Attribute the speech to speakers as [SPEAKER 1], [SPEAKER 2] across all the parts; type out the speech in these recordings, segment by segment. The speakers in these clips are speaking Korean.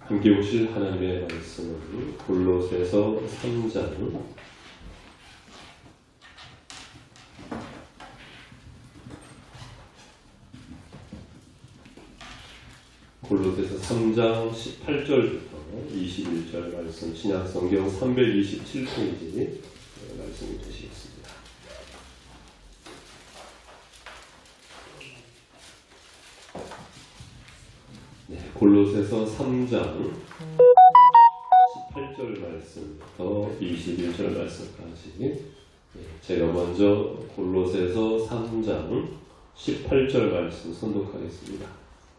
[SPEAKER 1] 함께 보실 하나님의 말씀은 골로새서 3장 18절부터 21절 말씀, 신약성경 327페이지 말씀이 되시겠습니다. 네, 골로새서 3장 18절 말씀부터 21절 말씀까지, 제가 먼저 골로새서 3장 18절 말씀 선독하겠습니다.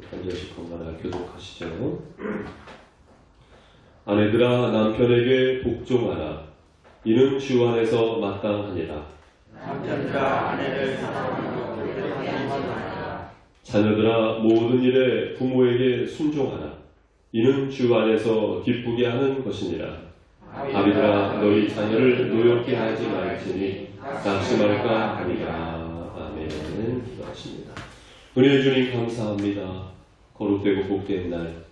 [SPEAKER 1] 한 절씩 번갈아 교독하시죠. 아내들아 남편에게 복종하라. 이는 주 안에서 마땅하니라.
[SPEAKER 2] 남편과 아내를 사랑하고 불평하라.
[SPEAKER 1] 자녀들아 모든 일에 부모에게 순종하라. 이는 주 안에서 기쁘게 하는 것이니라. 아비들아 너희 자녀를 노엽게 하지 말지니 낙심할까 하니라. 아멘. 기도하십니다. 은혜의 주님 감사합니다. 거룩되고 복된 날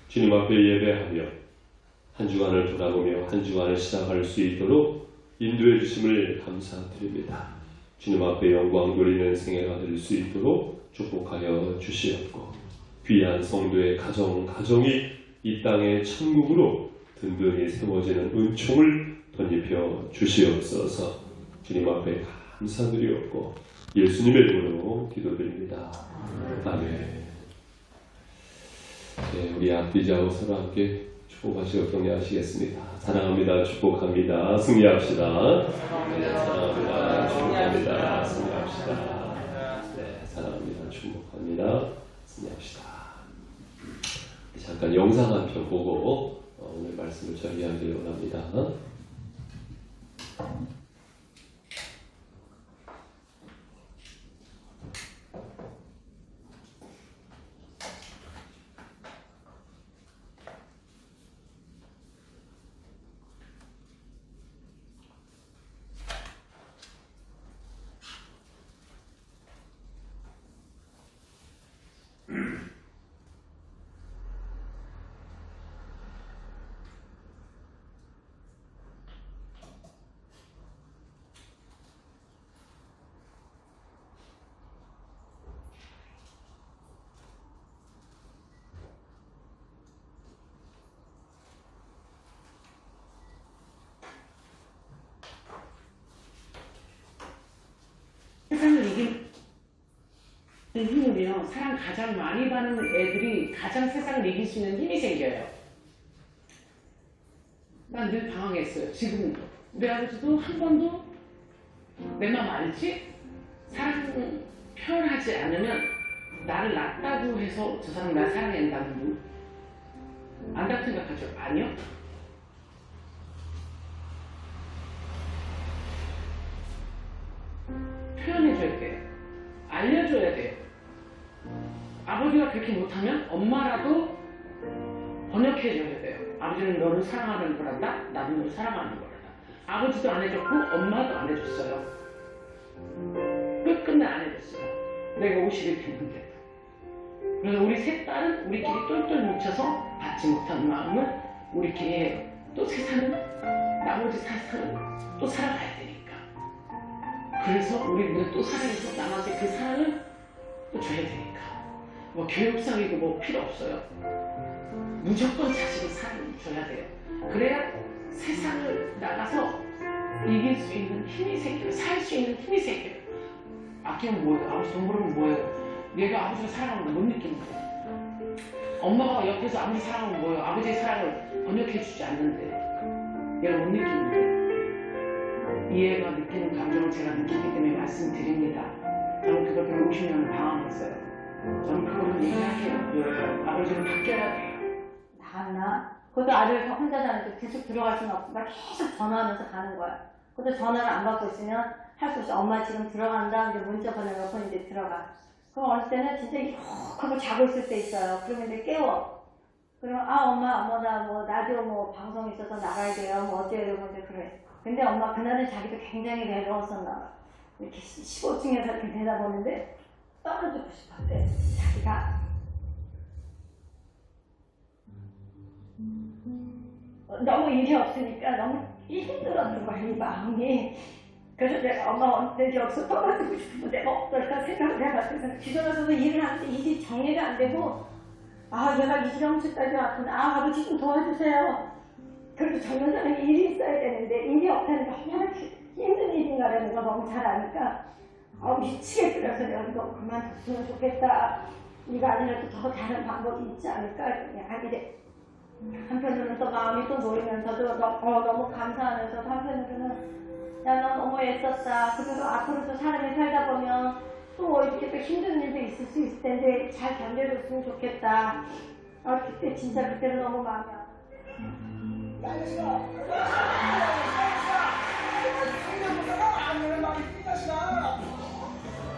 [SPEAKER 1] 주님 앞에 예배하며 한 주간을 돌아보며 한 주간을 시작할 수 있도록 인도해 주심을 감사드립니다. 주님 앞에 영광 돌리는 생애가 될 수 있도록 축복하여 주시옵고, 귀한 성도의 가정이 이 땅의 천국으로 든든히 세워지는 은총을 덧입혀 주시옵소서. 주님 앞에 감사드리옵고 예수님의 이름으로 기도드립니다. 아멘. 네, 우리 앞뒤 좌우 서로 함께 축복하시고 격려하시겠습니다. 사랑합니다. 축복합니다. 승리합시다. 네, 사랑합니다. 축복합니다. 승리합시다. 네, 사랑합니다. 축복합니다. 승리합시다. 잠깐 영상 한 편 보고 오늘 말씀을 전이하기를 원합니다.
[SPEAKER 3] 세상을 이기는 힘이면 사랑 가장 많이 받는 애들이 가장 세상을 이길 수 있는 힘이 생겨요. 난 늘 방황했어요. 지금도 우리 아버지도 한 번도 내 맘 알지? 사랑 표현하지 않으면 나를 낫다고 해서 저 사람 날 사랑한다는 분 안다고 생각하죠? 아니요. 표현해줘야 돼요. 알려줘야 돼요. 아버지가 그렇게 못하면 엄마라도 번역해줘야 돼요. 아버지는 너를 사랑하는 거란다. 나도 너를 사랑하는 거란다. 아버지도 안 해줬고 엄마도 안 해줬어요. 끝끝내 안 해줬어요. 내가 50이 됐는데. 그래서 우리 세 딸은 우리끼리 똘똘 뭉쳐서 받지 못한 마음을 우리끼리 해요. 또 세상은 나머지 세상은 또 살아가야 되니까. 그래서 우리는 또 사랑해서 남한테 그 사랑을 또 줘야 되니까. 뭐 교육상이고 뭐 필요 없어요. 무조건 자식의 사랑을 줘야 돼요. 그래야 세상을 나가서 이길 수 있는 힘이 생겨요. 살 수 있는 힘이 생겨요. 아끼면 뭐예요? 아버지 돈 벌으면 뭐예요? 얘가 아버지가 사랑하는 걸 못 느끼는 거예요. 엄마가 옆에서 아버지 사랑하면 뭐예요? 아버지의 사랑을 번역해주지 않는데 얘가 못 느끼는데. 이해가 느끼는 감정을 제가 느끼기 때문에 말씀드립니다. 저는 그것 때문에 50년을 방황했어요. 저는 그거를 얘기할게요. 아버지는 바뀌어야 돼요.
[SPEAKER 4] 나나? 그것도 아들 혼자 사는데 계속 들어갈 수는 없고 나 계속 전화하면서 가는 거야. 그것도 전화를 안 받고 있으면 할 수 없어. 엄마 지금 들어간다. 이제 문자 보내놓고 이제 들어가. 그럼 어릴 때는 진짜 이렇게 하고 자고 있을 때 있어요. 그러면 이제 깨워. 그러면 아 엄마 나 뭐 라디오 뭐 방송 있어서 나가야 돼요. 뭐 어째 이러고 이제 그래. 근데 엄마 그날은 자기도 굉장히 외로웠었나 봐. 이렇게 15층에서 이렇게 내다보는데 떨어지고 싶었대. 자기가 너무 일이 없으니까 너무 힘들었던 거야, 이 마음이. 그래서 내가 엄마한테 여기서 떨어지고 싶으면 내가 어떨까 생각을 해봤어요. 기존에서도 일을 하는데 일이 정리가 안 되고, 아, 얘가 이 지경치까지 왔구나. 아, 아버지 좀 도와주세요. 그래도 정면사는 일이 있어야 되는데, 일이 없다는 게 얼마나 힘든 일인가라는 걸 너무 잘 아니까, 미치겠다. 그래서 내가 너 그만뒀으면 좋겠다. 이거 아니라도 더 다른 방법이 있지 않을까 하게 돼. 한편으로는 또 마음이 또 놓이면서도 너무 감사하면서도 한편으로는 야, 너 너무 애썼다. 그래도 앞으로도 사람이 살다 보면 또 이렇게 또 힘든 일도 있을 수 있을 텐데 잘 견뎌줬으면 좋겠다. 그때 진짜 그때는 너무 마음이 아파.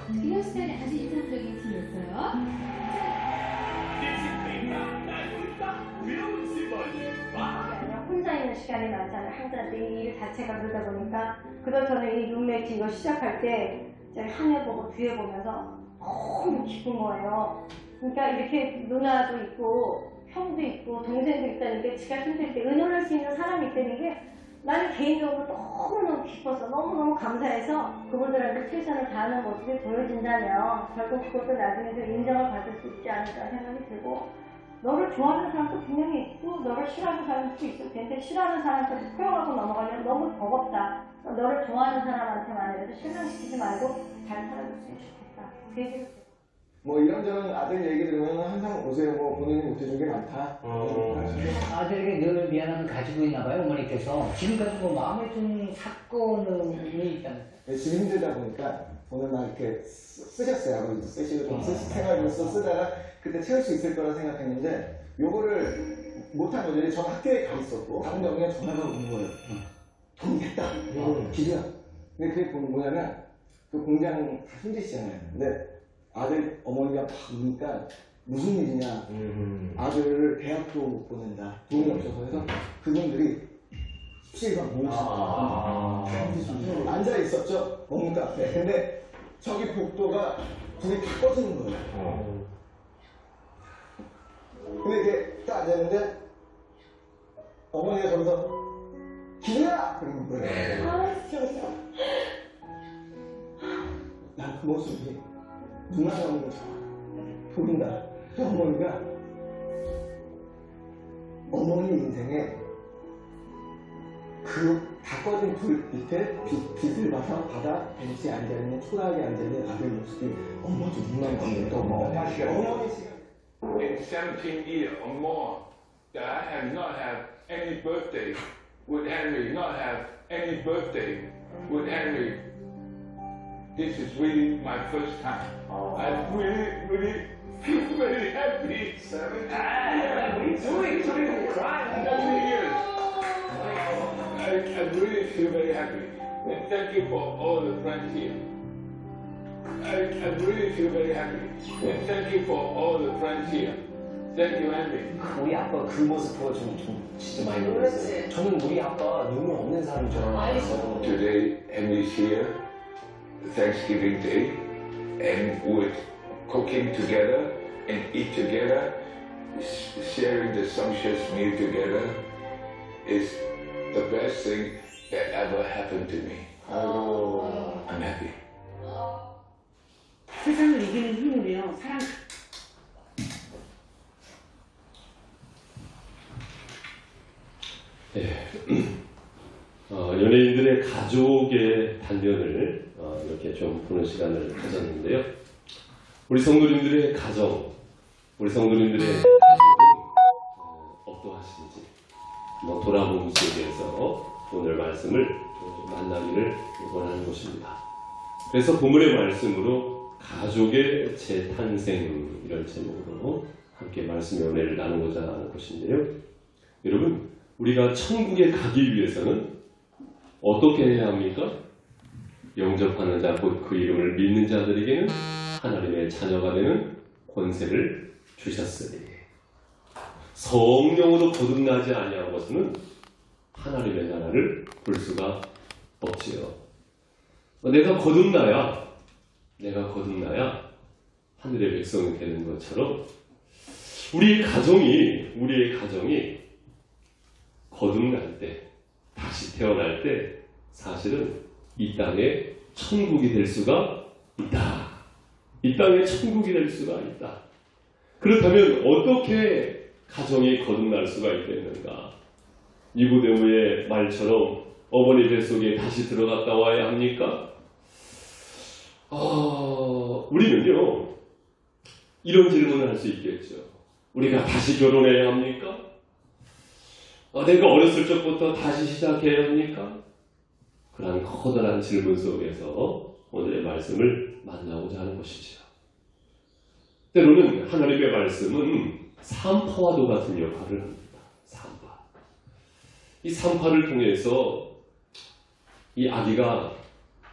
[SPEAKER 5] 헤어스타일이 아주 인상적인 팀이었어요.
[SPEAKER 4] 혼자 있는 시간이 많잖아요. 항상 내 일 자체가 그러다 보니까. 그래서 저는 이 룸메이트 이거 시작할 때 하늘 보고 뒤에 보면서 너무 기쁜 거예요. 그러니까 이렇게 누나도 있고 형도 있고 동생도 있다는 게 지가 힘들 때 의논할 수 있는 사람이 있다는 게 나는 개인적으로 너무너무 기뻐서 너무너무 감사해서 그분들한테 최선을 다하는 모습이 보여진다면 결국 그것도 나중에 좀 인정을 받을 수 있지 않을까 생각이 들고, 너를 좋아하는 사람도 분명히 있고 너를 싫어하는 사람도 있을 텐데 싫어하는 사람한테 표현하고 넘어가면 너무 버겁다. 너를 좋아하는 사람한테만이라도 실망시키지 말고 잘 살아줬으면 좋겠다. 그 얘기를
[SPEAKER 6] 뭐 이런저런 아들 얘기 들으면 항상 오세요. 뭐 본인이 못해준 게 많다.
[SPEAKER 7] 아들에게 늘 미안함을 가지고 있나 봐요, 어머니께서. 지금까지 뭐 마음에 든 사건이 있다면서요?
[SPEAKER 6] 지금 힘들다 보니까 오늘 막 이렇게 쓰셨어요. 아버지 쓰시고 좀 생활로서 쓰다가 그때 채울 수 있을 거라 생각했는데 요거를 못한 거죠. 저는 학교에 가 있었고 다른 경우에 전화가 오는 거예요. 돈 냈다. 기자. 근데 그게 뭐냐면 그 공장 다 손짓이잖아요. 근데 아들 어머니가 막 우니까 무슨 일이냐. 아들을 대학도 못 보낸다. 돈이 없어서 해서 그분들이 십시일반 모으시고 앉아 있었죠. 먹는 카페. 근데 저기 복도가 불이 다 꺼지는 거예요. 근데 이게 딱 앉았는데 어머니가 저기서 기누야! 그러는 거예요.
[SPEAKER 4] 진짜.
[SPEAKER 6] 난 그 모습이 눈 나오는 거죠. 보인다. 그 어머니가 어머니 인생에 그 다 꺼진 불 밑에 빛을 봐서 바다 벤치에 앉아있는 초라하게 앉아있는 아들 모습이 엄마도 눈만 감는다. 어머니 시간.
[SPEAKER 8] In 17 years or more that I have not had any birthday with Henry, not have any birthday with Henry. This is really my first time. I really feel very happy. I really feel very happy. And thank you for all the friends here. I really feel very happy. And thank you for all the friends here. Thank you, Henry.
[SPEAKER 7] 우리 아빠 그 모습 보고 좀 진짜 많이 놀랐어요. 저는 우리 아빠 눈물 없는 사람인 줄 알았어요.
[SPEAKER 8] Today, Henry's here, Thanksgiving Day, and we're cooking together and eat together, sharing the sumptuous meal together is the best thing that ever happened to me. I'm happy.
[SPEAKER 3] 세상을 이기는 힘이래요. 사랑.
[SPEAKER 1] 네. 연예인들의 가족의 단면을 이렇게 좀 보는 시간을 가졌는데요. 우리 성도님들의 가정, 우리 성도님들의 가족은 어떠하신지 한번 돌아보는 속에서 오늘 말씀을 만나기를 원하는 것입니다. 그래서 본문의 말씀으로 가족의 재탄생 이런 제목으로 함께 말씀의 은혜를 나누고자 하는 것인데요. 여러분, 우리가 천국에 가기 위해서는 어떻게 해야 합니까? 영접하는 자, 곧 그 이름을 믿는 자들에게는 하나님의 자녀가 되는 권세를 주셨으니 성령으로 거듭나지 아니한 것은 하나님의 나라를 볼 수가 없지요. 내가 거듭나야 하늘의 백성이 되는 것처럼 우리의 가정이 거듭날 때, 다시 태어날 때 사실은 이 땅에 천국이 될 수가 있다. 이 땅에 천국이 될 수가 있다. 그렇다면 어떻게 가정이 거듭날 수가 있겠는가? 니고데모의 말처럼 어머니 뱃속에 다시 들어갔다 와야 합니까? 우리는요, 이런 질문을 할 수 있겠죠. 우리가 다시 결혼해야 합니까? 내가 어렸을 적부터 다시 시작해야 합니까? 그런 커다란 질문 속에서 오늘의 말씀을 만나고자 하는 것이죠. 때로는 하나님의 말씀은 산파와도 같은 역할을 합니다. 산파. 이 산파를 통해서 이 아기가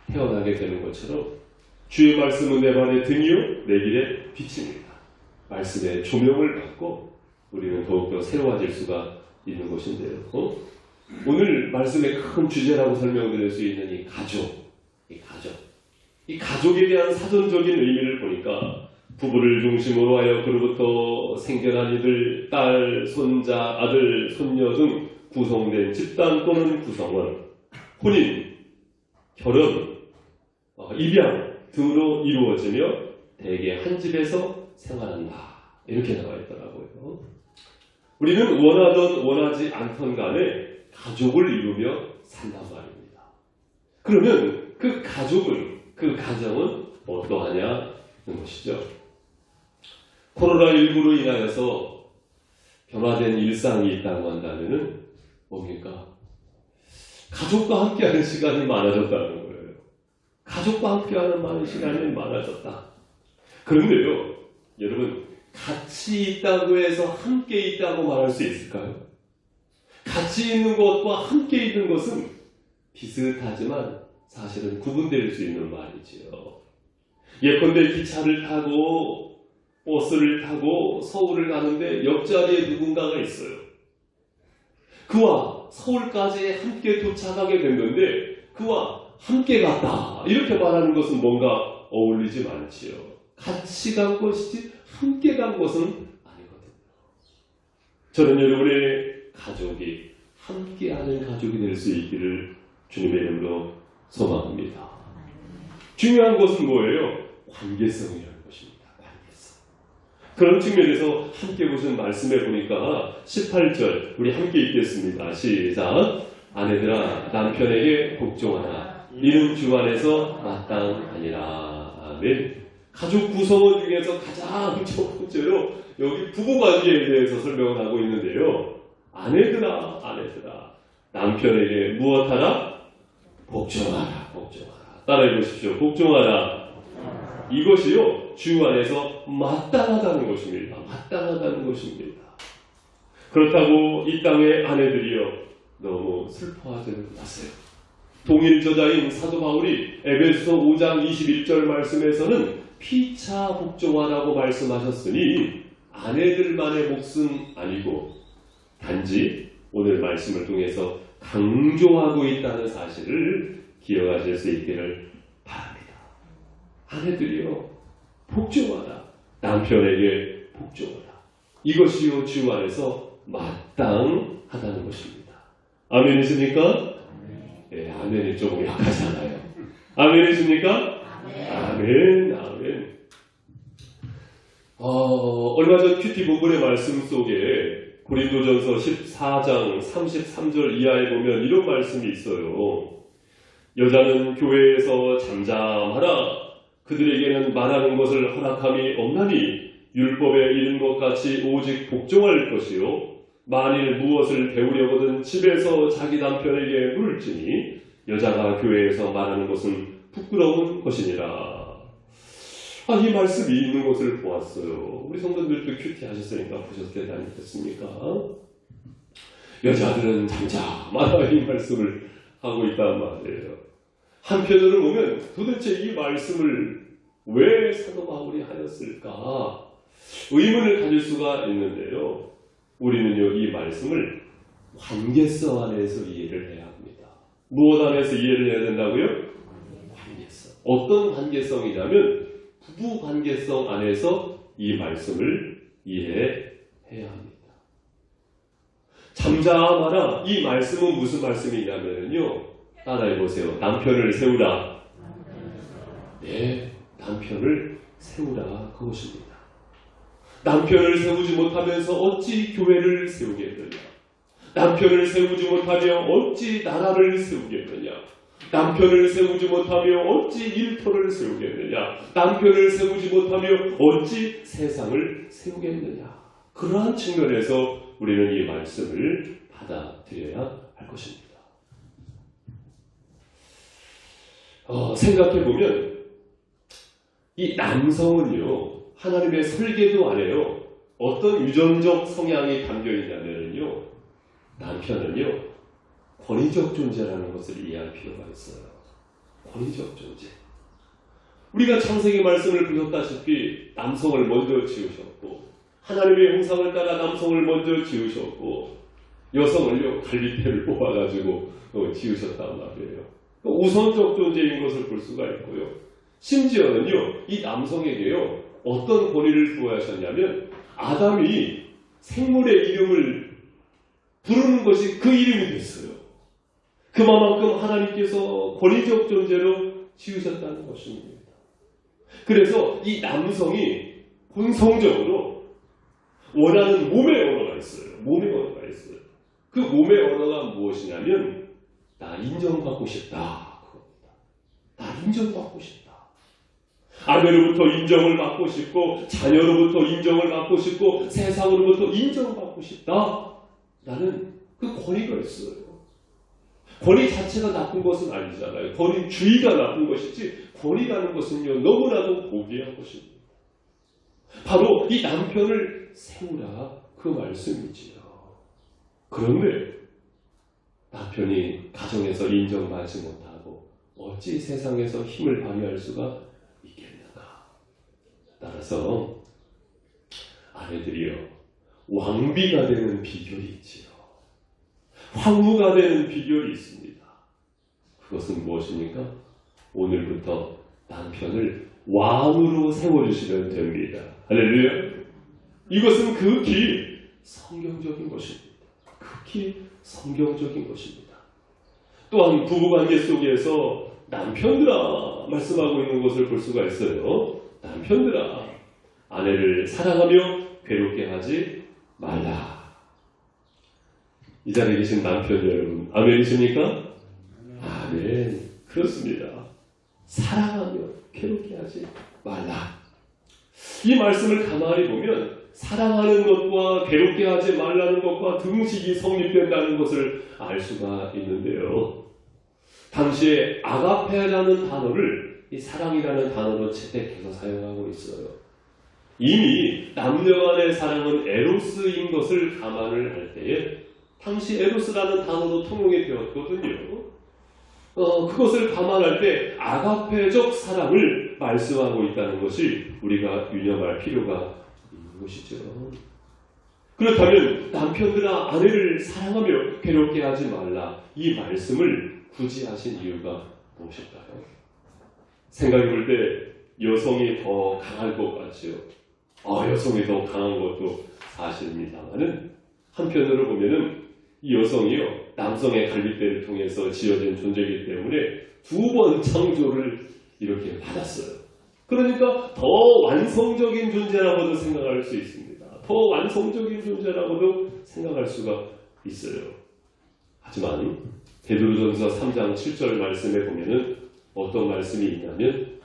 [SPEAKER 1] 태어나게 되는 것처럼 주의 말씀은 내 발의 등이요 내 길의 빛입니다. 말씀의 조명을 받고 우리는 더욱더 새로워질 수가 있는 것인데요. 오늘 말씀의 큰 주제라고 설명드릴 수 있는 이 가족. 이 가족에 대한 사전적인 의미를 보니까 부부를 중심으로 하여 그로부터 생겨난 이들, 딸, 손자, 아들, 손녀 등 구성된 집단 또는 구성원, 혼인, 결혼, 입양 등으로 이루어지며 대개 한 집에서 생활한다. 이렇게 나와 있더라고요. 우리는 원하든 원하지 않던 간에 가족을 이루며 산단 말입니다. 그러면 그 가정은 어떠하냐는 것이죠. 코로나19로 인하여서 변화된 일상이 있다고 한다면 뭡니까? 가족과 함께하는 시간이 많아졌다는 거예요. 가족과 함께하는 많은 시간이 많아졌다. 그런데요, 여러분, 같이 있다고 해서 함께 있다고 말할 수 있을까요? 같이 있는 것과 함께 있는 것은 비슷하지만 사실은 구분될 수 있는 말이지요. 예컨대 기차를 타고 버스를 타고 서울을 가는데 옆자리에 누군가가 있어요. 그와 서울까지 함께 도착하게 됐는데 그와 함께 갔다. 이렇게 말하는 것은 뭔가 어울리지 않지요. 같이 간 것이지 함께 간 것은 아니거든요. 저는 여러분의 가족이 함께하는 가족이 될 수 있기를 주님의 이름으로 소망합니다. 중요한 것은 뭐예요? 관계성이라는 것입니다. 관계성. 그런 측면에서 함께 보신 말씀해 보니까 18절 우리 함께 읽겠습니다. 시작. 아내들아 남편에게 복종하라. 이는 주 안에서 마땅하니라. 아멘. 가족 구성원 중에서 가장 첫 번째로 여기 부부관계에 대해서 설명을 하고 있는데요. 아내들아 남편에게 무엇하라? 복종하라. 따라해 보십시오. 복종하라. 이것이요 주 안에서 마땅하다는 것입니다. 그렇다고 이 땅의 아내들이요 너무 슬퍼하지 마세요. 동일 저자인 사도 바울이 에베소서 5장 21절 말씀에서는 피차 복종하라고 말씀하셨으니 아내들만의 몫은 아니고 단지 오늘 말씀을 통해서 강조하고 있다는 사실을 기억하실 수 있기를 바랍니다. 아내들이요 복종하라. 남편에게 복종하라. 이것이요 주 안에서 마땅하다는 것입니다. 아멘이십니까? 네, 아멘이 조금 약하잖아요. 아멘이십니까? 아멘. 얼마 전 큐티 본문의 말씀 속에 고린도전서 14장 33절 이하에 보면 이런 말씀이 있어요. 여자는 교회에서 잠잠하라. 그들에게는 말하는 것을 허락함이 없나니 율법에 이른 것 같이 오직 복종할 것이요. 만일 무엇을 배우려거든 집에서 자기 남편에게 물을지니 여자가 교회에서 말하는 것은 부끄러운 것이니라. 이 말씀이 있는 것을 보았어요. 우리 성도들도 큐티 하셨으니까 보셨지 않겠습니까? 여자들은 잠잠하다 이 말씀을 하고 있단 말이에요. 한편으로 보면 도대체 이 말씀을 왜 사도 바울이 하였을까? 의문을 가질 수가 있는데요. 우리는요 이 말씀을 관계성 안에서 이해를 해야 합니다. 무엇 안에서 이해를 해야 된다고요? 관계성. 어떤 관계성이냐면 부부 관계성 안에서 이 말씀을 이해해야 합니다. 잠잠하라. 이 말씀은 무슨 말씀이냐면요. 따라해보세요. 남편을 세우라. 네, 남편을 세우라. 그것입니다. 남편을 세우지 못하면서 어찌 교회를 세우겠느냐. 남편을 세우지 못하며 어찌 나라를 세우겠느냐. 남편을 세우지 못하며 어찌 일터를 세우겠느냐. 남편을 세우지 못하며 어찌 세상을 세우겠느냐. 그러한 측면에서 우리는 이 말씀을 받아들여야 할 것입니다. 생각해보면 이 남성은요, 하나님의 설계도 안에요, 어떤 유전적 성향이 담겨있냐면요, 남편은요, 권위적 존재라는 것을 이해할 필요가 있어요. 권위적 존재. 우리가 창세기 말씀을 보셨다시피 남성을 먼저 지으셨고, 하나님의 형상을 따라 남성을 먼저 지으셨고, 여성을요, 갈빗대를 뽑아가지고 지으셨단 말이에요. 우선적 존재인 것을 볼 수가 있고요. 심지어는요, 이 남성에게요, 어떤 권위를 부여하셨냐면, 아담이 생물의 이름을 부르는 것이 그 이름이 됐어요. 그만큼 하나님께서 권위적 존재로 지으셨다는 것입니다. 그래서 이 남성이 본성적으로 원하는 몸의 언어가 있어요. 몸의 언어가 있어요. 그 몸의 언어가 무엇이냐면, 나 인정받고 싶다. 그겁니다. 나 인정받고 싶다. 아내로부터 인정을 받고 싶고, 자녀로부터 인정을 받고 싶고, 세상으로부터 인정받고 싶다. 라는 그 권위가 있어요. 권위 자체가 나쁜 것은 아니잖아요. 권위주의가 나쁜 것이지, 권위라는 것은요, 너무나도 고귀한 것입니다. 바로 이 남편을 세우라, 그 말씀이지요. 그런데 남편이 가정에서 인정받지 못하고 어찌 세상에서 힘을 발휘할 수가 있겠는가. 따라서 아내들이요, 왕비가 되는 비결이 있지요. 황후가 되는 비결이 있습니다. 그것은 무엇입니까? 오늘부터 남편을 왕으로 세워주시면 됩니다. 할렐루야. 이것은 극히 성경적인 것입니다. 극히 성경적인 것입니다. 또한 부부관계 속에서 남편들아 말씀하고 있는 것을 볼 수가 있어요. 남편들아, 아내를 사랑하며 괴롭게 하지 말라. 이 자리에 계신 남편 여러분, 아멘이십니까? 아멘. 그렇습니다. 사랑하며 괴롭게 하지 말라. 이 말씀을 가만히 보면 사랑하는 것과 괴롭게 하지 말라는 것과 등식이 성립된다는 것을 알 수가 있는데요. 당시에 아가페라는 단어를 이 사랑이라는 단어로 채택해서 사용하고 있어요. 이미 남녀 간의 사랑은 에로스인 것을 감안을 할 때에 당시 에로스라는 단어로 통용이 되었거든요. 그것을 감안할 때 아가페적 사랑을 말씀하고 있다는 것이 우리가 유념할 필요가 있는 것이죠. 그렇다면 남편들아 아내를 사랑하며 괴롭게 하지 말라, 이 말씀을 굳이 하신 이유가 무엇일까요? 생각해 볼 때 여성이 더 강할 것 같지요. 여성이 더 강한 것도 사실입니다만은 한편으로 보면은 이 여성이요, 남성의 갈빗대를 통해서 지어진 존재이기 때문에 두 번 창조를 이렇게 받았어요. 그러니까 더 완성적인 존재라고도 생각할 수 있습니다. 더 완성적인 존재라고도 생각할 수가 있어요. 하지만 베드로전서 3장 7절 말씀에 보면은 어떤 말씀이 있냐면,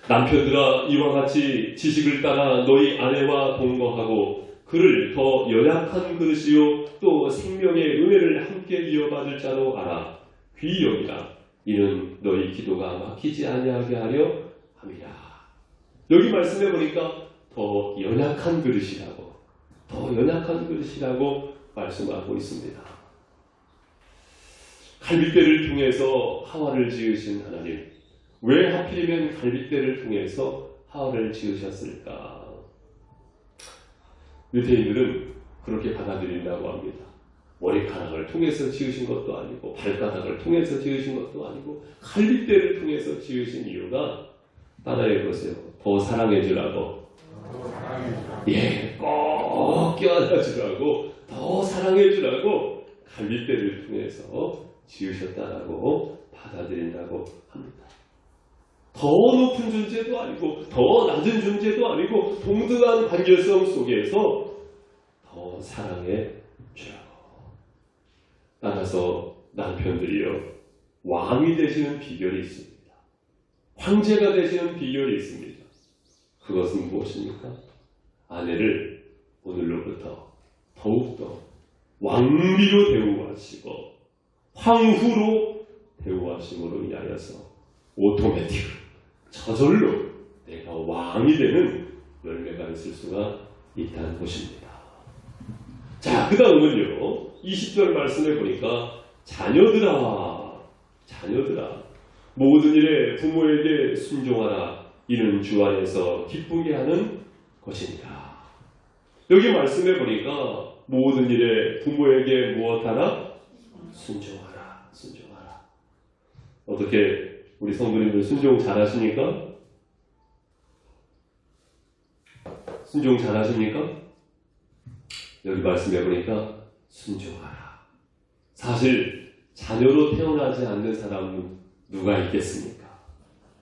[SPEAKER 1] 남편들아 이와 같이 지식을 따라 너희 아내와 동거하고 그를 더 연약한 그릇이요 또 생명의 은혜를 함께 이어받을 자로 알아. 귀히 여기라. 이는 너희 기도가 막히지 아니하게 하려 함이라. 여기 말씀해 보니까 더 연약한 그릇이라고, 더 연약한 그릇이라고 말씀하고 있습니다. 갈빗대를 통해서 하와를 지으신 하나님, 왜 하필이면 갈빗대를 통해서 하와를 지으셨을까? 유대인들은 그렇게 받아들인다고 합니다. 머리카락을 통해서 지으신 것도 아니고 발가락을 통해서 지으신 것도 아니고 갈빗대를 통해서 지으신 이유가, 따라해 보세요. 더 사랑해 주라고. 꼭 껴안아 주라고 더 사랑해 주라고 갈빗대를 통해서 지으셨다라고 받아들인다고 합니다. 더 높은 존재도 아니고 더 낮은 존재도 아니고 동등한 관계성 속에서 더 사랑해 주라고. 따라서 남편들이요, 왕이 되시는 비결이 있습니다. 황제가 되시는 비결이 있습니다. 그것은 무엇입니까? 아내를 오늘로부터 더욱더 왕비로 대우하시고 황후로 대우하심으로 인하여서 오토매틱 저절로 내가 왕이 되는 열매가 있을 수가 있다는 것입니다. 자, 그 다음은요, 20절 말씀에 보니까 자녀들아 모든 일에 부모에게 순종하라. 이는 주 안에서 기쁘게 하는 것이니라. 여기 말씀에 보니까 모든 일에 부모에게 무엇하라? 순종하라. 어떻게 우리 성도님들 순종 잘하십니까? 순종 잘하십니까? 여기 말씀해 보니까 순종하라. 사실 자녀로 태어나지 않는 사람은 누가 있겠습니까?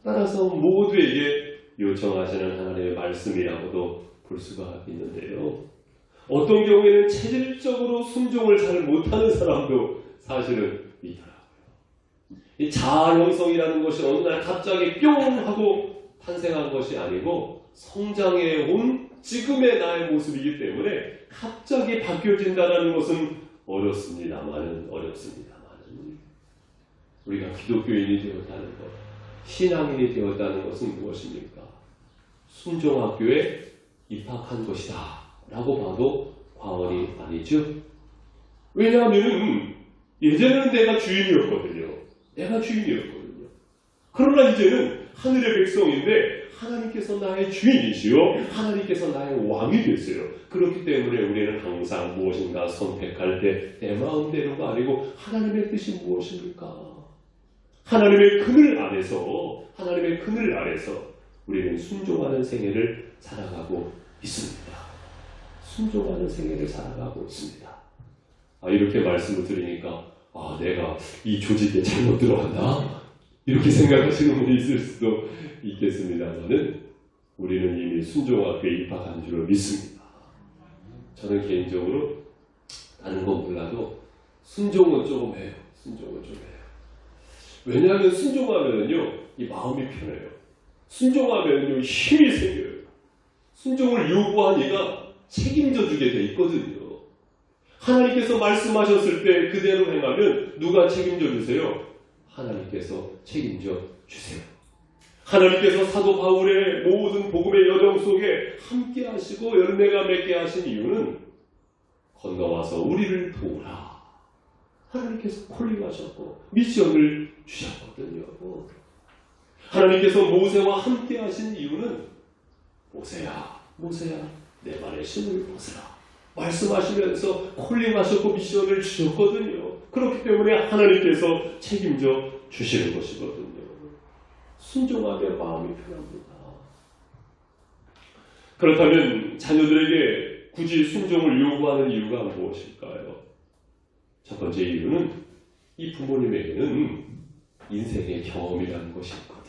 [SPEAKER 1] 따라서 모두에게 요청하시는 하나님의 말씀이라고도 볼 수가 있는데요. 어떤 경우에는 체질적으로 순종을 잘 못하는 사람도 사실은 있더라고요. 이 자아 형성이라는 것이 어느 날 갑자기 뿅 하고 탄생한 것이 아니고 성장해 온 지금의 나의 모습이기 때문에 갑자기 바뀌어진다는 것은 어렵습니다만은 우리가 기독교인이 되었다는 것, 신앙인이 되었다는 것은 무엇입니까? 순종학교에 입학한 것이다 라고 봐도 과언이 아니죠. 왜냐하면 예전에는 내가 주인이었거든요. 그러나 이제는 하늘의 백성인데 하나님께서 나의 주인이시요 하나님께서 나의 왕이 됐어요. 그렇기 때문에 우리는 항상 무엇인가 선택할 때 내 마음대로가 아니고 하나님의 뜻이 무엇입니까? 하나님의 그늘 아래서 우리는 순종하는 생애를 살아가고 있습니다. 이렇게 말씀을 드리니까 내가 이 조직에 잘못 들어갔나? 이렇게 생각하시는 분이 있을 수도 있겠습니다만은 우리는 이미 순종학교에 입학한 줄로 믿습니다. 저는 개인적으로 다른 건 몰라도 순종은 조금 해요. 왜냐하면 순종하면요, 이 마음이 편해요. 순종하면요, 힘이 생겨요. 순종을 요구하니까 책임져 주게 돼 있거든요. 하나님께서 말씀하셨을 때 그대로 행하면 누가 책임져 주세요? 하나님께서 책임져 주세요. 하나님께서 사도 바울의 모든 복음의 여정 속에 함께 하시고 열매가 맺게 하신 이유는 건너와서 우리를 도우라. 하나님께서 콜링하셨고 미션을 주셨거든요. 하나님께서 모세와 함께 하신 이유는 모세야 내 발에 신을 벗으라 말씀하시면서 콜링하셨고 미션을 주셨거든요. 그렇기 때문에 하나님께서 책임져 주시는 것이거든요. 순종하며 마음이 편합니다. 그렇다면 자녀들에게 굳이 순종을 요구하는 이유가 무엇일까요? 첫 번째 이유는 이 부모님에게는 인생의 경험이라는 것이 있거든요.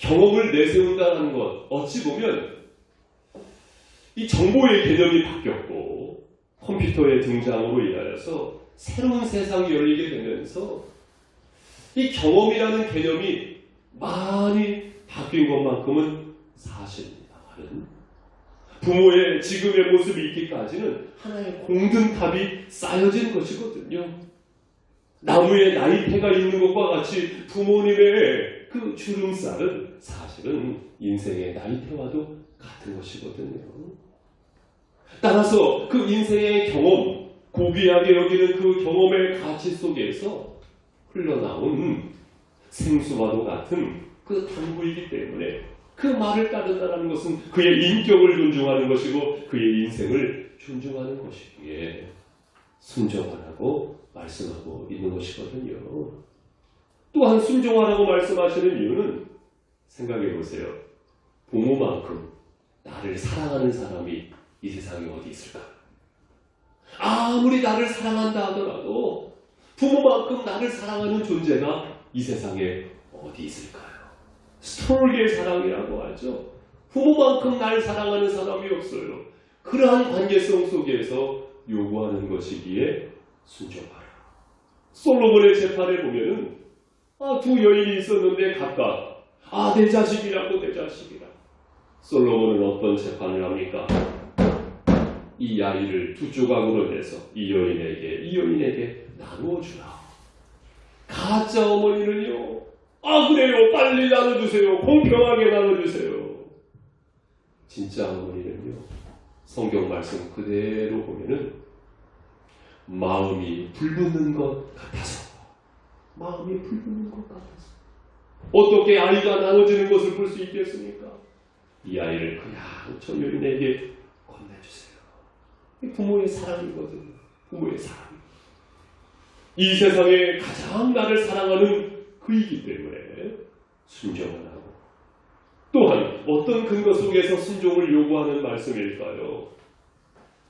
[SPEAKER 1] 경험을 내세운다는 것, 어찌 보면 이 정보의 개념이 바뀌었고 컴퓨터의 등장으로 인하여서 새로운 세상이 열리게 되면서 이 경험이라는 개념이 많이 바뀐 것만큼은 사실입니다만 부모의 지금의 모습이 있기까지는 하나의 공든탑이 쌓여진 것이거든요. 나무에 나이테가 있는 것과 같이 부모님의 그 주름살은 사실은 인생의 나이테와도 같은 것이거든요. 따라서 그 인생의 경험, 고귀하게 여기는 그 경험의 가치 속에서 흘러나온 생수와도 같은 그 당부이기 때문에 그 말을 따른다는 것은 그의 인격을 존중하는 것이고 그의 인생을 존중하는 것이기에 순종하라고 말씀하고 있는 것이거든요. 또한 순종하라고 말씀하시는 이유는 생각해 보세요. 부모만큼 나를 사랑하는 사람이 이 세상에 어디 있을까? 아무리 나를 사랑한다 하더라도 부모만큼 나를 사랑하는 존재가 이 세상에 어디 있을까요? 스톨게의 사랑이라고 하죠. 부모만큼 날 사랑하는 사람이 없어요. 그러한 관계성 속에서 요구하는 것이기에 순종하라. 솔로몬의 재판에 보면은 두 여인이 있었는데 각각 내 자식이라고 내 자식이라. 솔로몬은 어떤 재판을 합니까? 이 아이를 두 조각으로 내서 이 여인에게 나누어 주라. 가짜 어머니는요, 그래요, 빨리 나눠주세요, 공평하게 나눠주세요. 진짜 어머니는요, 성경 말씀 그대로 보면은 마음이 불붙는 것 같아서, 어떻게 아이가 나눠지는 것을 볼 수 있겠습니까? 이 아이를 그냥 저 여인에게 건네주세요. 부모의 사랑이거든요. 부모의 사랑. 이 세상에 가장 나를 사랑하는 그이기 때문에 순종을 하고, 또한 어떤 근거 속에서 순종을 요구하는 말씀일까요?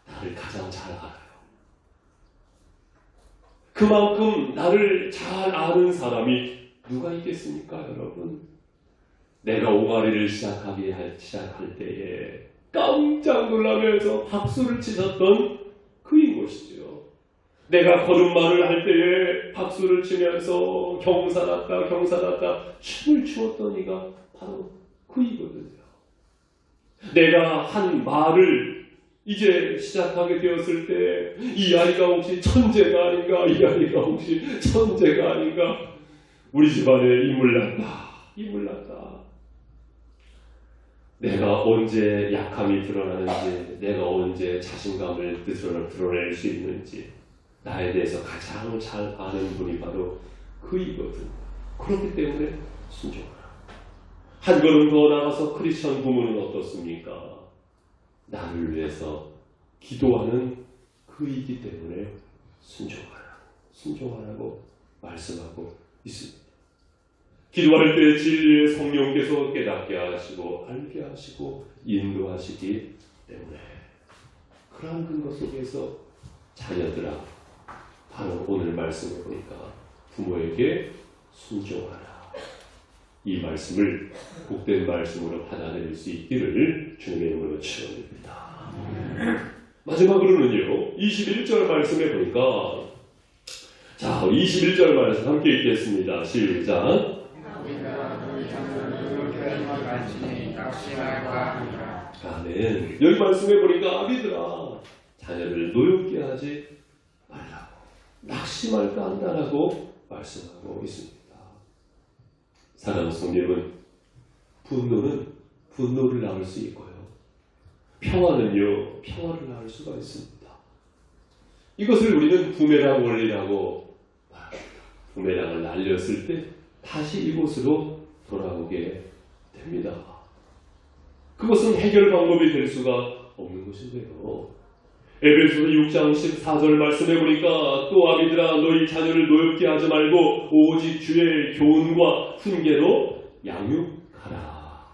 [SPEAKER 1] 나를 가장 잘 알아요. 그만큼 나를 잘 아는 사람이 누가 있겠습니까, 여러분? 내가 옹알이를 시작할 때에 깜짝 놀라면서 박수를 치셨던 그인 것이죠. 내가 걸음마를 할 때에 박수를 치면서 경사났다 춤을 추었던 이가 바로 그이거든요. 내가 한 말을 이제 시작하게 되었을 때 이 아이가 혹시 천재가 아닌가, 우리 집안에 이물났다. 내가 언제 약함이 드러나는지, 내가 언제 자신감을 드러낼 수 있는지, 나에 대해서 가장 잘 아는 분이 바로 그이거든. 그렇기 때문에 순종하라. 한 걸음 더 나가서 크리스천 부모는 어떻습니까? 나를 위해서 기도하는 그이기 때문에 순종하라고 말씀하고 있습니다. 기도할 때 진리의 성령께서 깨닫게 하시고 알게 하시고 인도하시기 때문에, 그러한 근거 속에서 자녀들아, 바로 오늘 말씀을 보니까 부모에게 순종하라. 이 말씀을 복된 말씀으로 받아들일 수 있기를 주님의 이름으로 축원드립니다. 마지막으로는요, 21절 말씀에 보니까, 21절 말씀 함께 읽겠습니다. 시작. 아멘. 여기 말씀에 보니까 아비들아, 자녀를 노엽게 하지 말라고, 낙심할까 한다라고 말씀하고 있습니다. 사랑하는 성도님은, 분노는 분노를 낳을 수 있고요, 평화는요, 평화를 낳을 수가 있습니다. 이것을 우리는 부메랑 원리라고 말합니다. 부메랑을 날렸을 때 다시 이곳으로 돌아오게 됩니다. 그것은 해결 방법이 될 수가 없는 것인데요. 에베소서 6장 14절 말씀해 보니까, 또 아비들아, 너희 자녀를 노엽게 하지 말고 오직 주의 교훈과 훈계로 양육하라.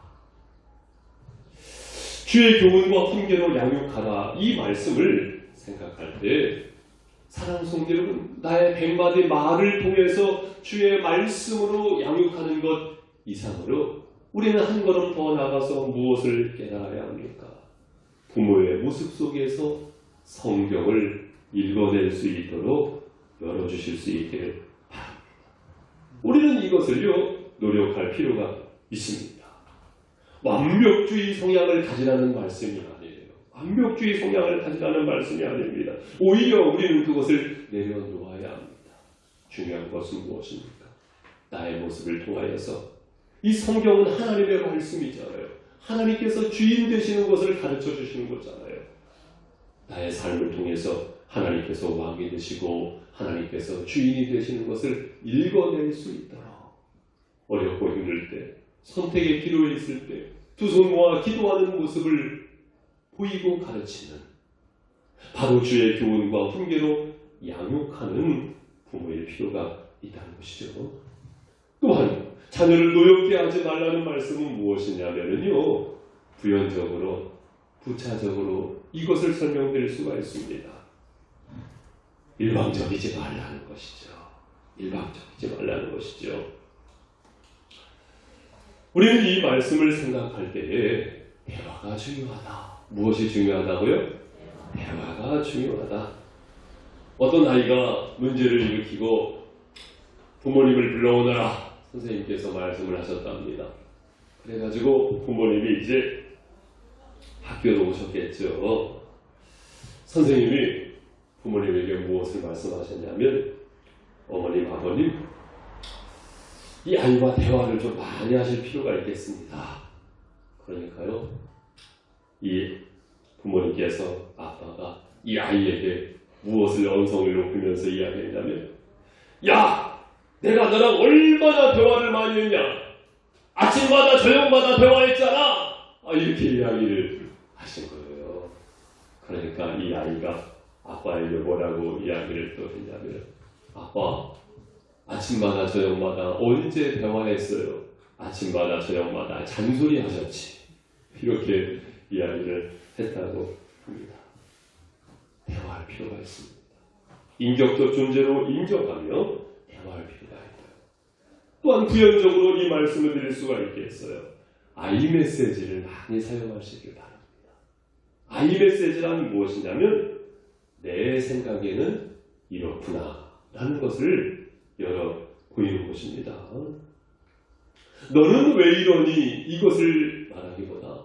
[SPEAKER 1] 주의 교훈과 훈계로 양육하라. 이 말씀을 생각할 때, 사랑하는 성도 여러분, 나의 100마디 말을 통해서 주의 말씀으로 양육하는 것 이상으로 우리는 한 걸음 더 나가서 무엇을 깨달아야 합니까? 부모의 모습 속에서 성경을 읽어낼 수 있도록 열어주실 수 있기를 바랍니다. 우리는 이것을요, 노력할 필요가 있습니다. 완벽주의 성향을 가지라는 말씀이 아니에요. 완벽주의 성향을 가지라는 말씀이 아닙니다. 오히려 우리는 그것을 내려놓아야 합니다. 중요한 것은 무엇입니까? 나의 모습을 통하여서, 이 성경은 하나님의 말씀이잖아요. 하나님께서 주인 되시는 것을 가르쳐 주시는 거잖아요. 나의 삶을 통해서 하나님께서 왕이 되시고 하나님께서 주인이 되시는 것을 읽어낼 수 있도록, 어렵고 힘들 때, 선택의 기로에 있을 때 두 손 모아 기도하는 모습을 보이고 가르치는, 바로 주의 교훈과 훈계로 양육하는 부모일 필요가 있다는 것이죠. 또한 자녀를 노엽게 하지 말라는 말씀은 무엇이냐면요, 부연적으로, 부차적으로 이것을 설명드릴 수가 있습니다. 일방적이지 말라는 것이죠. 일방적이지 말라는 것이죠. 우리는 이 말씀을 생각할 때에 대화가 중요하다. 무엇이 중요하다고요? 대화가 중요하다. 어떤 아이가 문제를 일으키고 부모님을 불러오너라 선생님께서 말씀을 하셨답니다. 그래가지고 부모님이 이제 학교에 오셨겠죠. 선생님이 부모님에게 무엇을 말씀하셨냐면, 어머님, 아버님, 이 아이와 대화를 좀 많이 하실 필요가 있겠습니다. 그러니까요, 이 부모님께서, 아빠가 이 아이에게 무엇을 언성을 높이면서 이야기했냐면, 야! 내가 너랑 얼마나 대화를 많이 했냐? 아침마다 저녁마다 대화했잖아! 이렇게 이야기를 하신 거예요. 그러니까 이 아이가 아빠에게 뭐라고 이야기를 또 했냐면, 아빠, 아침마다 저녁마다 언제 대화했어요? 아침마다 저녁마다 잔소리 하셨지. 이렇게 이야기를 했다고 합니다. 대화할 필요가 있습니다. 인격적 존재로 인정하며 대화할 필요가 있고요. 또한 부연적으로 이 말씀을 드릴 수가 있겠어요. 아이메시지를 많이 사용하시길 바랍니다. 아이메시지란 무엇이냐면, 내 생각에는 이렇구나 라는 것을 열어 보이는 것입니다. 너는 왜 이러니? 이것을 말하기보다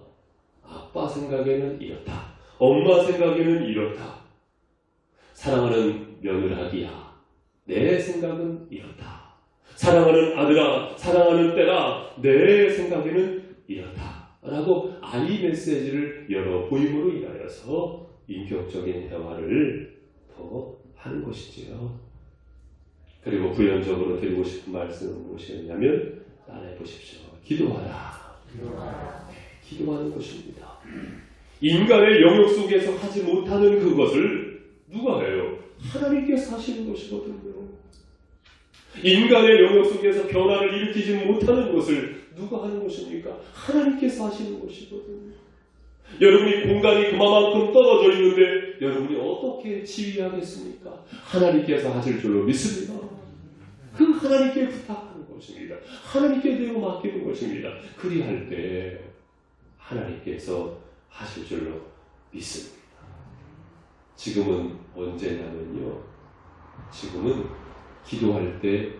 [SPEAKER 1] 아빠 생각에는 이렇다, 엄마 생각에는 이렇다, 사랑하는 며느라기야, 내 생각은 이렇다, 사랑하는 아들아, 사랑하는 딸아, 내 생각에는 이렇다 라고 아이 메시지를 열어 보임으로 인하여서 인격적인 대화를 더 하는 것이지요. 그리고 부연적으로 드리고 싶은 말씀은 무엇이었냐면, 따라해 보십시오. 기도하라. 기도하는 것입니다. 인간의 영역 속에서 하지 못하는 그것을 누가 해요? 하나님께서 하시는 것이거든요. 인간의 영역 속에서 변화를 일으키지 못하는 것을 누가 하는 것입니까? 하나님께서 하시는 것이거든요. 여러분이 공간이 그만큼 떨어져 있는데 여러분이 어떻게 지휘하겠습니까? 하나님께서 하실 줄로 믿습니다. 그 하나님께 부탁하는 것입니다. 하나님께 내어 맡기는 것입니다. 그리할 때 하나님께서 하실 줄로 믿습니다. 지금은 언제냐면요, 지금은 기도할 때입니다.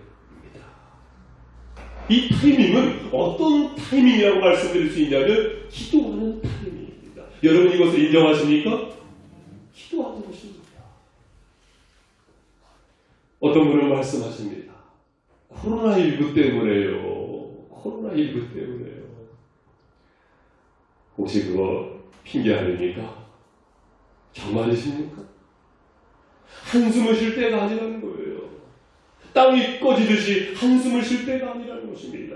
[SPEAKER 1] 이 타이밍은 어떤 타이밍이라고 말씀드릴 수 있냐면, 기도하는 타이밍입니다. 여러분 이것을 인정하십니까? 기도하는 것입니다. 어떤 분은 말씀하십니다. 코로나19 때문에요. 코로나19 때문에요. 혹시 그거 핑계 아닙니까? 정말이십니까? 한숨을 쉴 때가 아니라는 거예요. 땅이 꺼지듯이 한숨을 쉴 때가 아니라는 것입니다.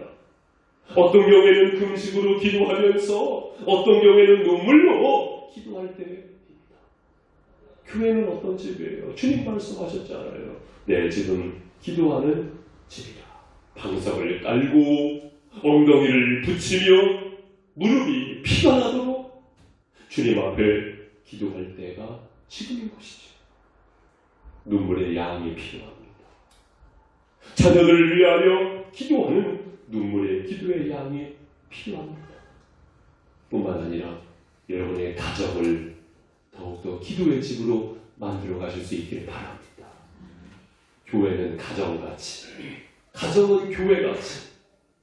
[SPEAKER 1] 어떤 경우에는 금식으로 기도하면서, 어떤 경우에는 눈물로 기도할 때입니다. 교회는 어떤 집이에요? 주님 말씀하셨잖아요. 내 집은 기도하는 집이라. 방석을 깔고 엉덩이를 붙이며 무릎이 피가 나도록 주님 앞에 기도할 때가 지금인 것이죠. 눈물의 양이 필요합니다. 자녀들을 위하여 기도하는 눈물의 기도의 양이 필요합니다. 뿐만 아니라 여러분의 가정을 더욱더 기도의 집으로 만들어 가실 수 있기를 바랍니다. 교회는 가정같이, 가정은 교회같이,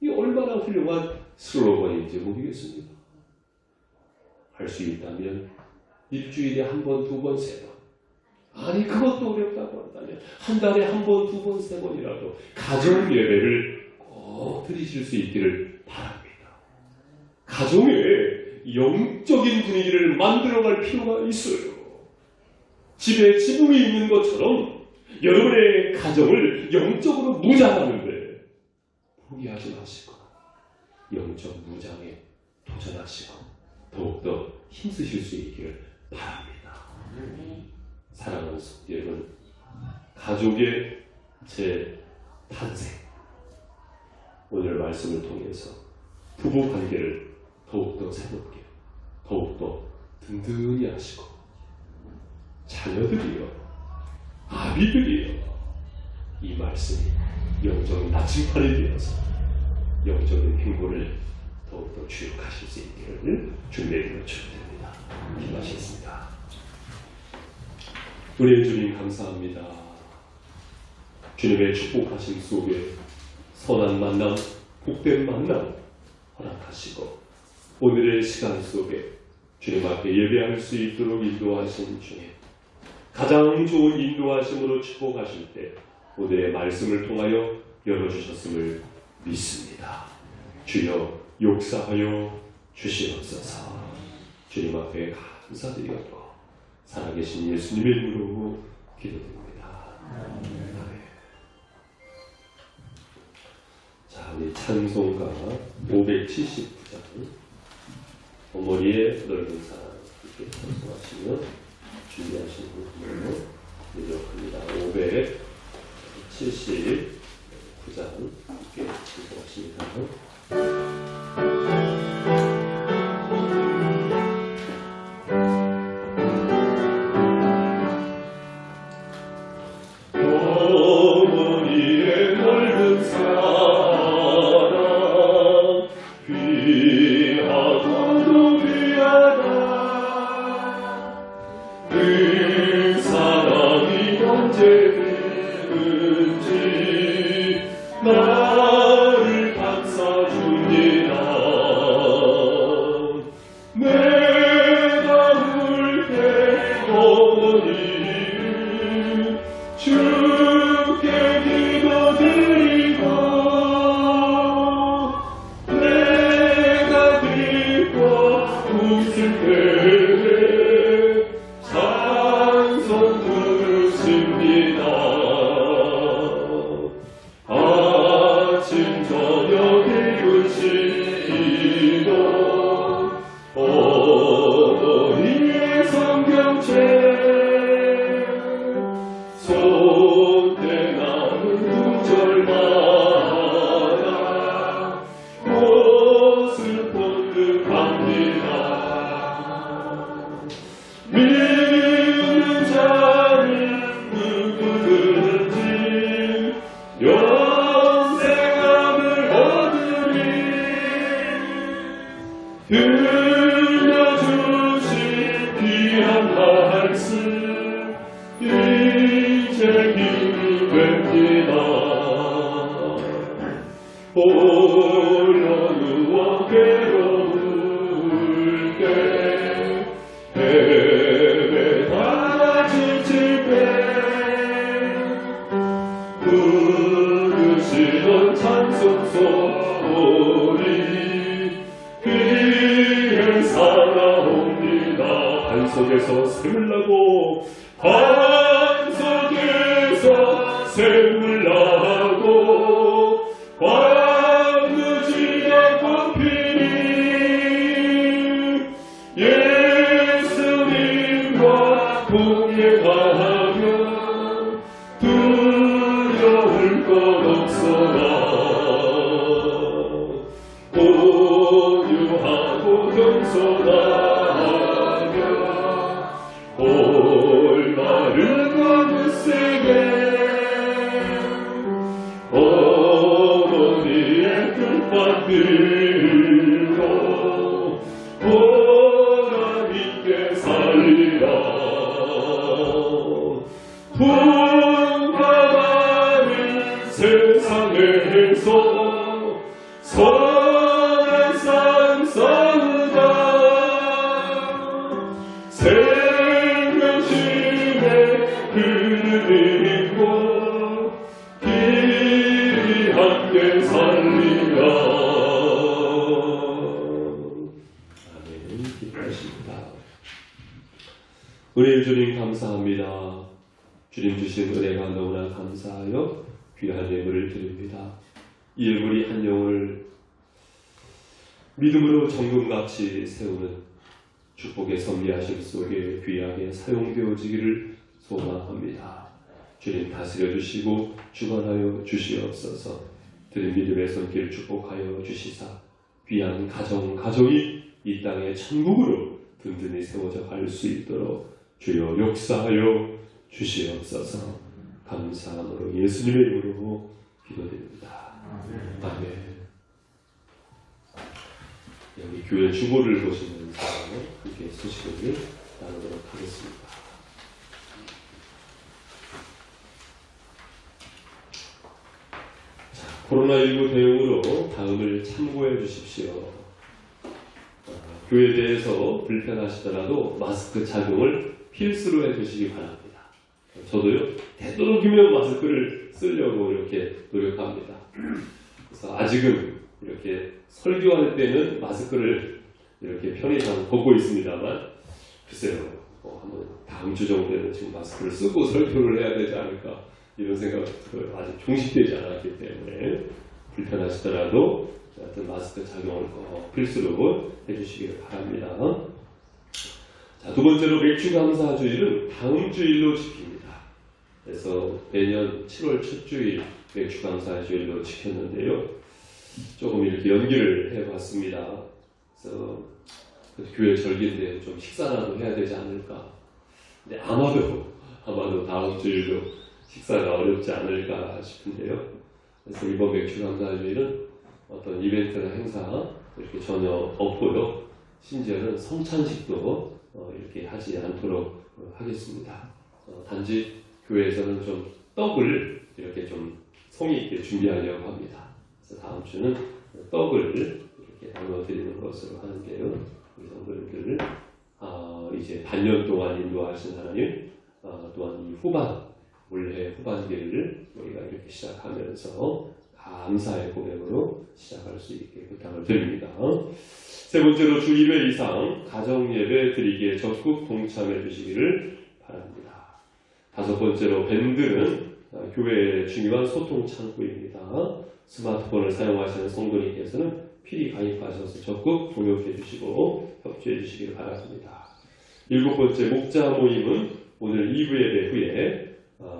[SPEAKER 1] 이 얼마나 훌륭한 슬로건인지 모르겠습니다. 할 수 있다면 일주일에 한 번, 두 번, 세 번, 아니 그것도 어렵다고 한다면 한 달에 한 번, 두 번, 세 번이라도 가정 예배를 꼭 드리실 수 있기를 바랍니다. 가정에 영적인 분위기를 만들어갈 필요가 있어요. 집에 지붕이 있는 것처럼 여러분의 가정을 영적으로 무장하는데 포기하지 마시고 영적 무장에 도전하시고 더욱더 힘쓰실 수 있기를 바랍니다. 사랑하는 성도 여러분, 가족의 재탄생, 오늘 말씀을 통해서 부부 관계를 더욱더 새롭게, 더욱더 든든히 하시고, 자녀들이요, 아비들이여, 이 말씀이 영적인 나침판이 되어서 영적인 행보를 더욱더 주역하실 수 있기를 주님의 이름으로 축복드립니다. 기도하시겠습니다. 우리 주님 감사합니다. 주님의 축복하심 속에 선한 만남, 복된 만남 허락하시고 오늘의 시간 속에 주님 앞에 예배할 수 있도록 인도하신 주님, 가장 좋은 인도하심으로 축복하실 때 오늘의 말씀을 통하여 열어주셨음을 믿습니다. 주여 역사하여 주시옵소서. 주님 앞에 감사드리고 살아계신 예수님의 이름으로 기도드립니다. 아멘. 자, 우리 찬송가 579장 어머니의 넓은 사랑 이렇게 찬송하시면 준비하시는 분으로 내려갑니다. 579장 함께 찬송하십니다. 어머니의 넓은 사랑 귀하고도 귀하다. 그 사랑이 언제든지 나를 감싸줍니다. 내가 울 때 어머니를 주께 기도드리고 내가 기뻐 웃을 때 찬송 부르십니다. 아침 저녁 이루시고 어머니의 성경책 손대나는 구절마다 옷을 본득합니다. 믿는 자는 누구든지 영생함을 얻으리. 들려주신 귀한 말씀 이제 힘이 됩니다. 홀로 누워 괴로울 때 헤매다가 지칠 때 부르시던 찬송 소리 귀에 살아옵니다. 반석에서 샘을 나고 반석에서 샘을 나고 광무지가 꽃피니 예수님과 동행하며 두려울 것 없어라. 온유하고 겸손하며 올바른 무색에 어머니의 뜻받들고 보람 있게 살리라. 분가하는 세상에서 선한 삶 싸우자. 생명심에 흐르고 길이 함께 살리라. 아멘. 기뻐하십니다. 은혜의 주님 감사합니다. 주님 주신 은혜가 너무나 감사하여 귀한 예물을 드립니다. 이 예물이 한 영혼을 믿음으로 정금같이 세우는 축복의 섭리하심 속에 귀하게 사용되어지기를 소망합니다. 주님 다스려 주시고 주관하여 주시옵소서. 드린 믿음의 손길 축복하여 주시사 귀한 가정이 이 땅의 천국으로 든든히 세워져 갈 수 있도록 주여 역사하여 주시옵소서. 감사함으로 예수님의 이름으로 기도드립니다. 아멘. 여기 교회 주보를 보시면서 함께 소식을 나누도록 하겠습니다. 자, 코로나19 대응으로 다음을 참고해 주십시오. 교회에 대해서 불편하시더라도 마스크 착용을 필수로 해주시기 바랍니다. 저도요, 되도록이면 마스크를 쓰려고 이렇게 노력합니다. 그래서 아직은 이렇게 설교할 때는 마스크를 이렇게 편의상 벗고 있습니다만, 글쎄요, 한번 다음 주 정도에는 지금 마스크를 쓰고 설교를 해야 되지 않을까 이런 생각이 들어요. 아직 종식되지 않았기 때문에 불편하시더라도 하여튼 마스크 착용을 꼭 필수로 해주시길 바랍니다. 자, 두 번째로 맥주감사주일은 다음 주일로 지킵니다. 그래서 매년 7월 첫 주일 맥주감사주일로 지켰는데요. 조금 이렇게 연기를 해봤습니다. 그래서 교회 절기인데 좀 식사라도 해야 되지 않을까. 근데 아마도 다음 주일도 식사가 어렵지 않을까 싶은데요. 그래서 이번 맥주감사주일은 어떤 이벤트나 행사 이렇게 전혀 없고요. 심지어는 성찬식도 이렇게 하지 않도록 하겠습니다. 단지 교회에서는 좀 떡을 이렇게 좀 성의 있게 준비하려고 합니다. 그래서 다음 주는 떡을 이렇게 나눠드리는 것으로 하는데요. 우리 성도님들을 이제 반년 동안 인도하신 하나님, 또한 이 올해 후반기를 우리가 이렇게 시작하면서 감사의 고백으로 시작할 수 있게 부탁을 드립니다. 세 번째로 주 1회 이상 가정예배 드리기에 적극 동참해 주시기를 바랍니다. 다섯 번째로 밴드는 교회의 중요한 소통 창구입니다. 스마트폰을 사용하시는 성도님께서는 필히 가입하셔서 적극 동역해 주시고 협조해 주시기를 바랍니다. 일곱 번째 목자 모임은 오늘 2부 예배 후에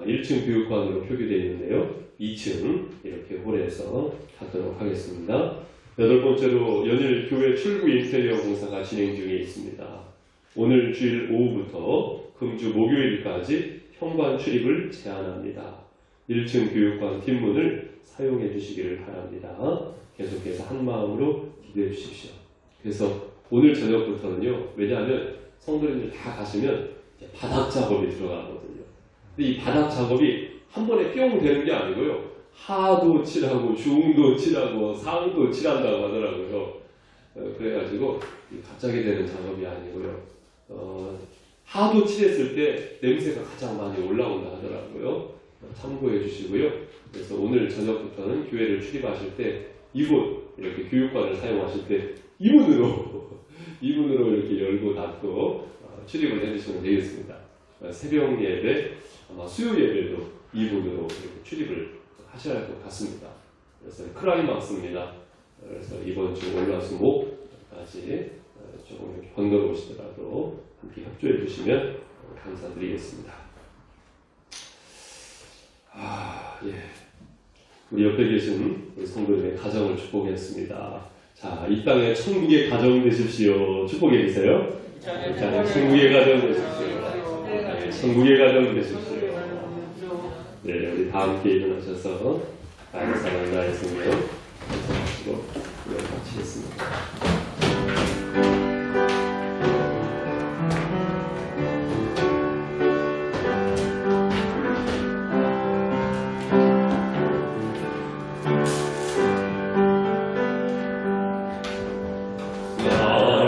[SPEAKER 1] 1층 교육관으로 표기되어 있는데요. 2층 이렇게 홀에서 하도록 하겠습니다. 여덟 번째로 연일 교회 출구 인테리어 공사가 진행 중에 있습니다. 오늘 주일 오후부터 금주 목요일까지 현관 출입을 제한합니다. 1층 교육관 뒷문을 사용해 주시기를 바랍니다. 계속해서 한마음으로 기도해 주십시오. 그래서 오늘 저녁부터는요, 왜냐하면 성도님들 다 가시면 이제 바닥 작업이 들어가거든요. 근데 이 바닥 작업이 한 번에 뿅 되는 게 아니고요. 하도 칠하고 중도 칠하고 상도 칠한다고 하더라고요. 그래가지고 갑자기 되는 작업이 아니고요. 하도 칠했을 때 냄새가 가장 많이 올라온다 하더라고요. 참고해 주시고요. 그래서 오늘 저녁부터는 교회를 출입하실 때 이곳 이렇게 교육관을 사용하실 때 이문으로 이렇게 열고 닫고 출입을 해주시면 되겠습니다. 새벽 예배, 아마 수요 예배도 이문으로 이렇게 출입을 하셔야 할 것 같습니다. 그래서 클라이막스입니다. 그래서 이번 주 월화수목까지 조금 이렇게 번거로우시더라도 함께 협조해 주시면 감사드리겠습니다. 예. 우리 옆에 계신 우리 성도님의 가정을 축복했습니다. 자, 이 땅에 천국의 가정 되십시오. 축복해 주세요. 이 땅에 천국의 가정 되십시오. 천국의 가정 되십시오. 네, 우리 다 함께 일어나셔서 나의 사랑, 나의 생명 감사하시고 우리 마치겠습니다. 나